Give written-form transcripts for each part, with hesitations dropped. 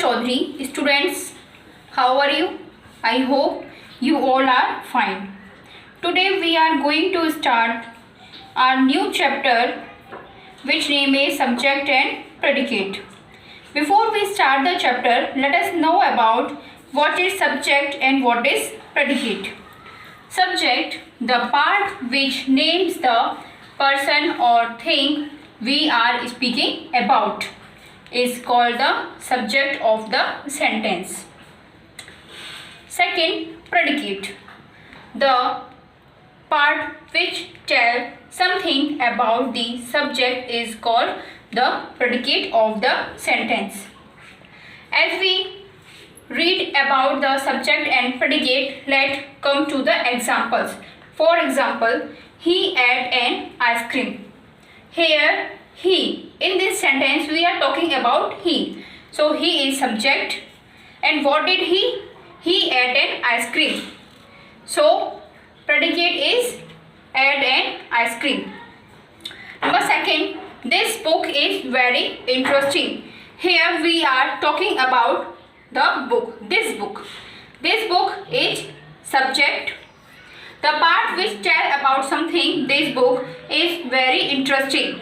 Chaudhary. Students, how are you? I hope you all are fine. Today we are going to start our new chapter which name is Subject and Predicate. Before we start the chapter, let us know about what is subject and what is predicate. Subject, the part which names the person or thing we are speaking about, is called the subject of the sentence. Second, predicate, the part which tells something about the subject is called the predicate of the sentence. As we read about the subject and predicate, let's come to the examples. For example, he ate an ice cream. Here, he. In this sentence, we are talking about he. So, he is subject. And what did he? He ate an ice cream. So, predicate is ate an ice cream. Number second, this book is very interesting. Here we are talking about the book. This book. This book is subject. The part which tells about something, this book is very interesting,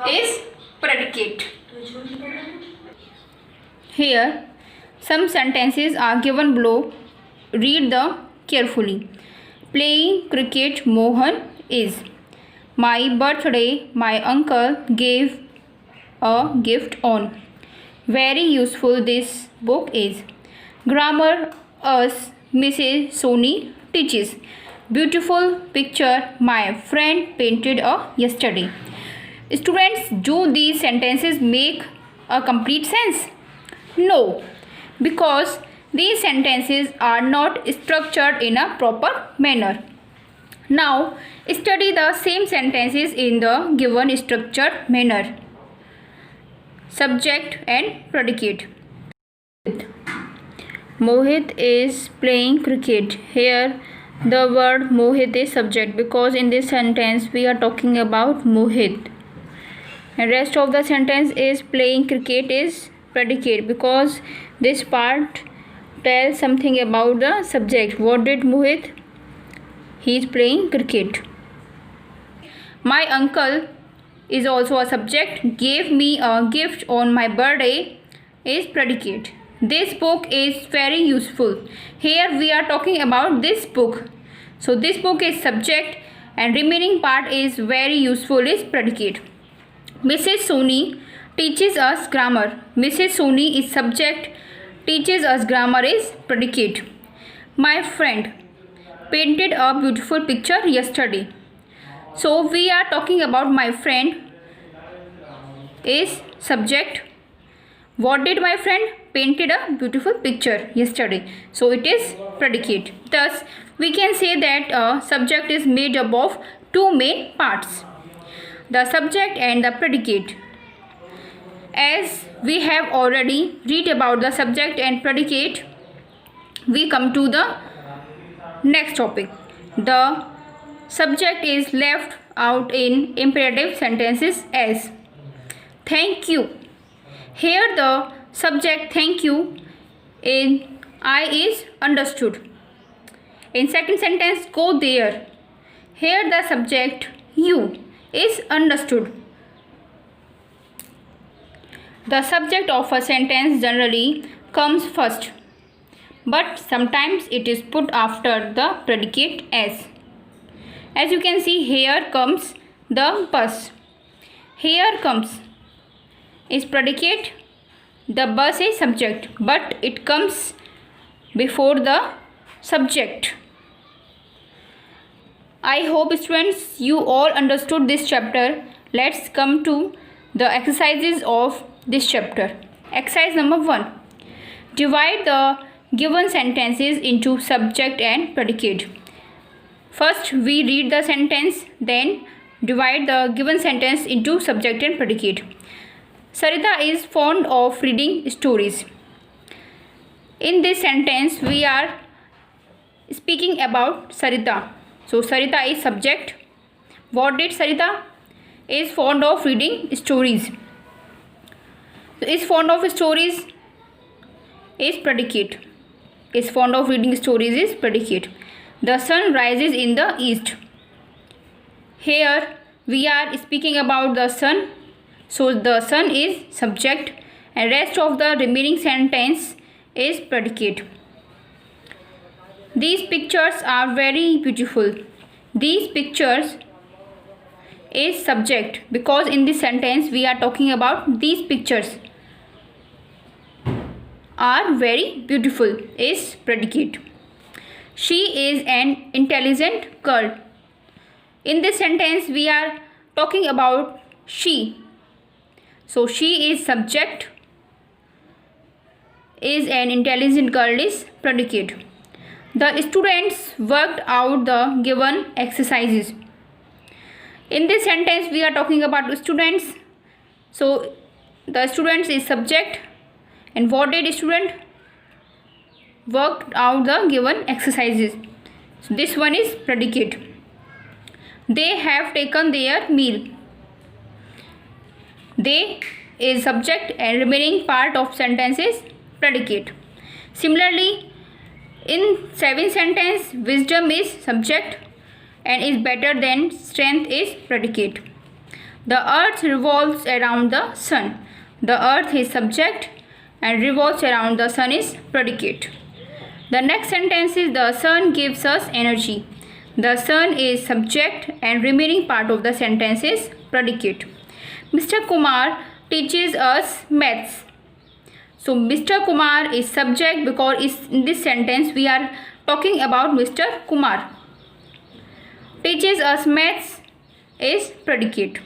is predicate. Here some sentences are given below. Read them carefully. Playing cricket Mohan is. My birthday, my uncle gave a gift on. Very useful this book is. Grammar us Mrs. Soni teaches. Beautiful picture my friend painted yesterday. Students, do these sentences make a complete sense? No, because these sentences are not structured in a proper manner. Now, study the same sentences in the given structured manner. Subject and predicate. Mohit is playing cricket. Here, the word Mohit is subject because in this sentence we are talking about Mohit. And rest of the sentence is playing cricket is predicate because this part tells something about the subject. What did Mohit? He is playing cricket. My uncle is also a subject. Gave me a gift on my birthday is predicate. This book is very useful. Here we are talking about this book. So this book is subject and remaining part is very useful is predicate. Mrs. Soni teaches us grammar. Mrs. Soni is subject. Teaches us grammar is predicate. My friend painted a beautiful picture yesterday. So we are talking about my friend is subject. What did my friend? Painted a beautiful picture yesterday. So it is predicate. Thus we can say that a subject is made up of two main parts, the subject and the predicate. As we have already read about the subject and predicate, we come to the next topic. The subject is left out in imperative sentences as thank you. Here the subject thank you in I is understood. In second sentence, go there. Here the subject you is understood. The subject of a sentence generally comes first, but sometimes it is put after the predicate as. As you can see, here comes the bus. Here comes is predicate. The bus is subject, but it comes before the subject. I hope students you all understood this chapter. Let's come to the exercises of this chapter. Exercise number 1. Divide the given sentences into subject and predicate. First we read the sentence, then divide the given sentence into subject and predicate. Sarita is fond of reading stories. In this sentence we are speaking about Sarita. So Sarita is subject. What did Sarita? Is fond of reading stories. Is fond of stories is predicate. Is fond of reading stories is predicate. The sun rises in the east. Here we are speaking about the sun. So the sun is subject and rest of the remaining sentence is predicate. These pictures are very beautiful. These pictures is subject because in this sentence we are talking about these pictures are very beautiful is predicate. She is an intelligent girl. In this sentence we are talking about she. So she is subject, is an intelligent girl is predicate. The students worked out the given exercises. In this sentence we are talking about students. So the students is subject and what did student worked out the given exercises. So this one is predicate. They have taken their meal. They is subject and remaining part of sentence is predicate. Similarly, in 7th sentence, wisdom is subject and is better than strength is predicate. The earth revolves around the sun. The earth is subject and revolves around the sun is predicate. The next sentence is the sun gives us energy. The sun is subject and remaining part of the sentence is predicate. Mr. Kumar teaches us maths. So Mr. Kumar is subject because in this sentence we are talking about Mr. Kumar. Teaches us maths is predicate.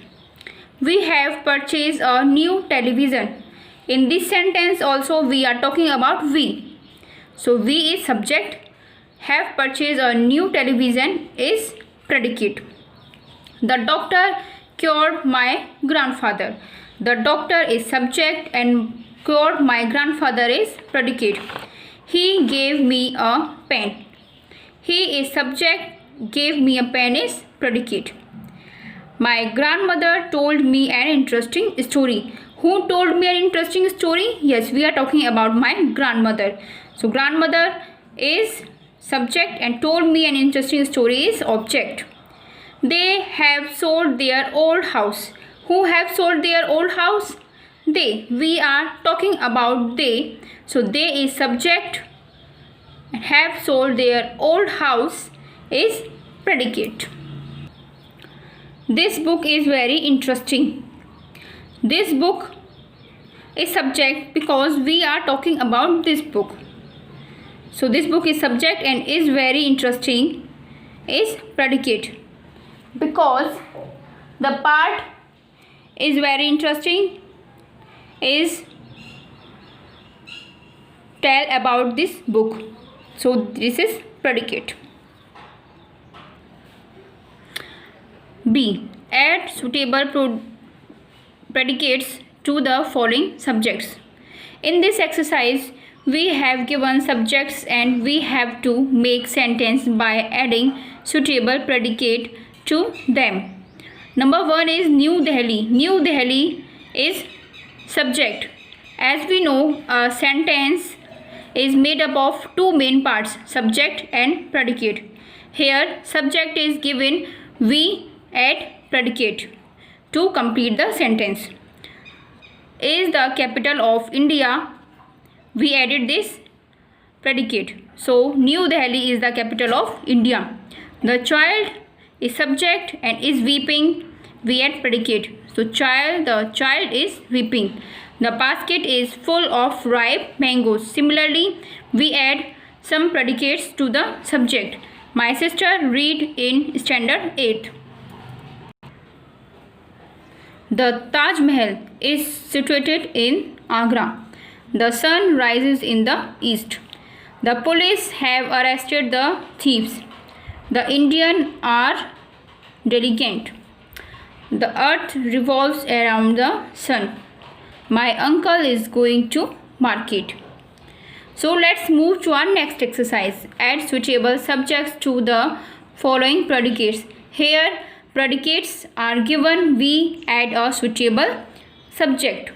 We have purchased a new television. In this sentence also we are talking about we. So we is subject. Have purchased a new television is predicate. The doctor cured my grandfather. The doctor is subject and cured my grandfather is predicate. He gave me a pen. He is subject. Gave me a pen is predicate. My grandmother told me an interesting story. Who told me an interesting story? Yes, we are talking about my grandmother. So grandmother is subject and told me an interesting story is object. They have sold their old house. Who have sold their old house? They. We are talking about they. So they is subject and have sold their old house is predicate. This book is very interesting. This book is subject because we are talking about this book. So this book is subject and is very interesting is predicate because the part is very interesting is tell about this book. So this is predicate. B. Add suitable predicates to the following subjects. In this exercise, we have given subjects and we have to make sentence by adding suitable predicate to them. Number 1 is New Delhi. New Delhi is subject. As we know, a sentence is made up of two main parts, subject and predicate. Here, subject is given, we add predicate to complete the sentence. Is the capital of India? We added this predicate. So New Delhi is the capital of India. The child is subject and is weeping. We add predicate. So the child is weeping. The basket is full of ripe mangoes. Similarly, we add some predicates to the subject. My sister read in standard 8th. The Taj Mahal is situated in Agra. The sun rises in the east. The police have arrested the thieves. The Indians are diligent. The earth revolves around the sun. My uncle is going to market. So let's move to our next exercise. Add suitable subjects to the following predicates. Here predicates are given. We add a suitable subject.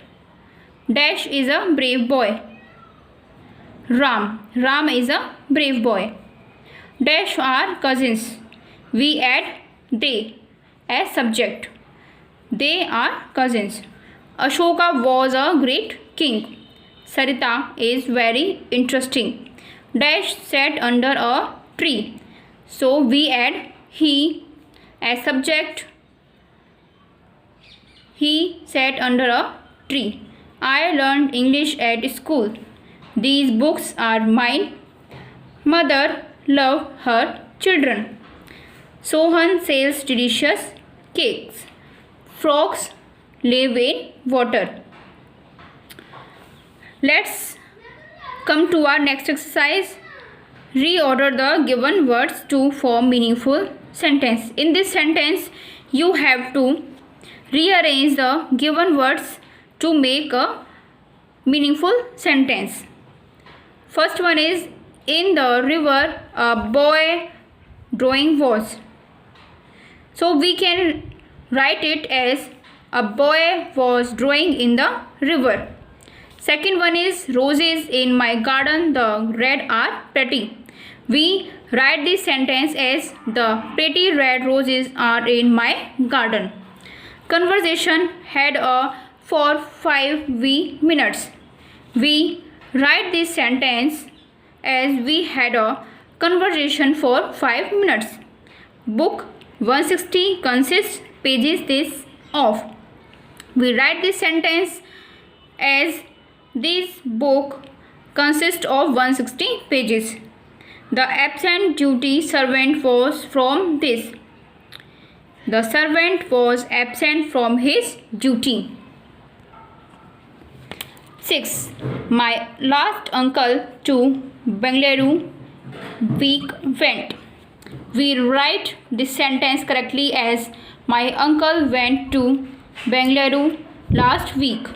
Dash is a brave boy. Ram. Ram is a brave boy. Dash are cousins. We add they as subject. They are cousins. Ashoka was a great king. Sarita is very interesting. Dash sat under a tree. So we add he as subject. He sat under a tree. I learned English at school. These books are mine. Mother loves her children. Sohan sells delicious cakes. Frogs live in water. Let's come to our next exercise. Reorder the given words to form meaningful sentence. In this sentence, you have to rearrange the given words to make a meaningful sentence. First one is, in the river a boy drawing was. So we can write it as a boy was drawing in the river. Second one is, roses in my garden, the red are pretty. We write this sentence as the pretty red roses are in my garden. Conversation had for 5 minutes. We write this sentence as we had a conversation for 5 minutes. Book 160 consists pages this of. We write this sentence as this book consists of 160 pages. The absent duty servant was from this. The servant was absent from his duty. 6. My last uncle to Bengaluru week went. We write this sentence correctly as my uncle went to Bengaluru last week.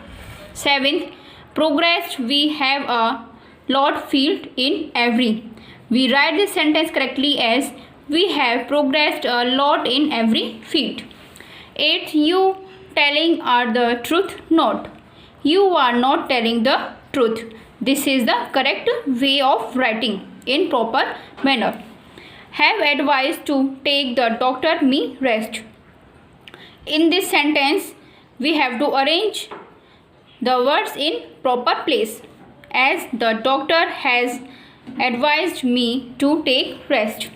7th. Progressed, we have a lot field in every. We write this sentence correctly as we have progressed a lot in every field. 8. You telling are the truth not. You are not telling the truth. This is the correct way of writing in proper manner. Have advised to take the doctor me rest. In this sentence, we have to arrange the words in proper place, as the doctor has advised me to take rest.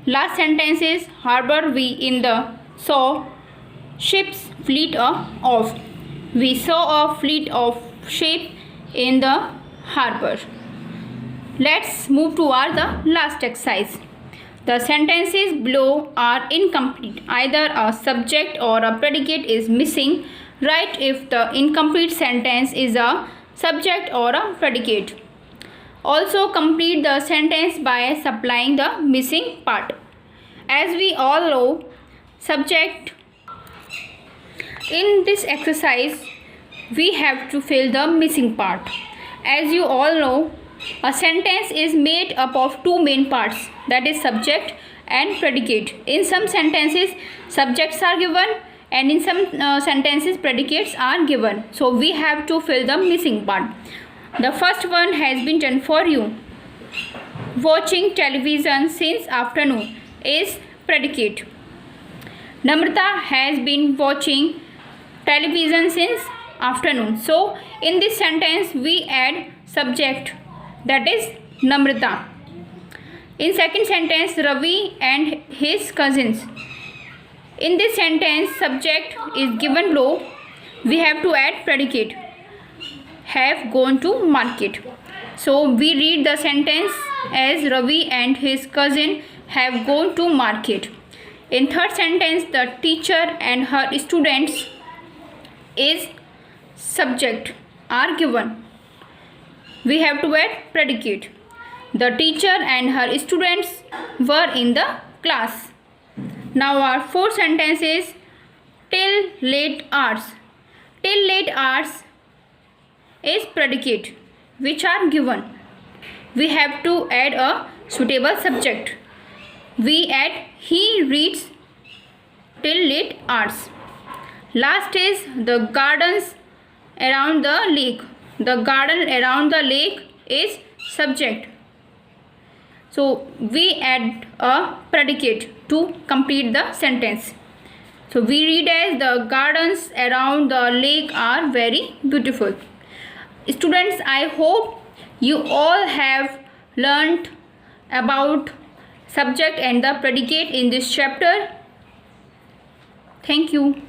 Last sentence is, harbor we in the saw ships fleet of. We saw a fleet of ships in the harbor. Let's move to the last exercise. The sentences below are incomplete. Either a subject or a predicate is missing. Write if the incomplete sentence is a subject or a predicate. Also complete the sentence by supplying the missing part. As we all know, subject. In this exercise, we have to fill the missing part. As you all know, a sentence is made up of two main parts, that is subject and predicate. In some sentences, subjects are given, and in some sentences predicates are given. So we have to fill the missing part. The first one has been done for you. Watching television since afternoon is predicate. Namrata has been watching television since afternoon. So in this sentence we add subject, that is Namrata. In second sentence, Ravi and his cousins. In this sentence, subject is given below. We have to add predicate. Have gone to market. So we read the sentence as Ravi and his cousin have gone to market. In third sentence, the teacher and her students is subject are given. We have to add predicate. The teacher and her students were in the class. Now our fourth sentence is till late hours. Till late hours is predicate, which are given. We have to add a suitable subject. We add he reads till late hours. Last is the gardens around the lake. The garden around the lake is subject. So we add a predicate to complete the sentence. So we read as the gardens around the lake are very beautiful. Students, I hope you all have learnt about subject and the predicate in this chapter. Thank you.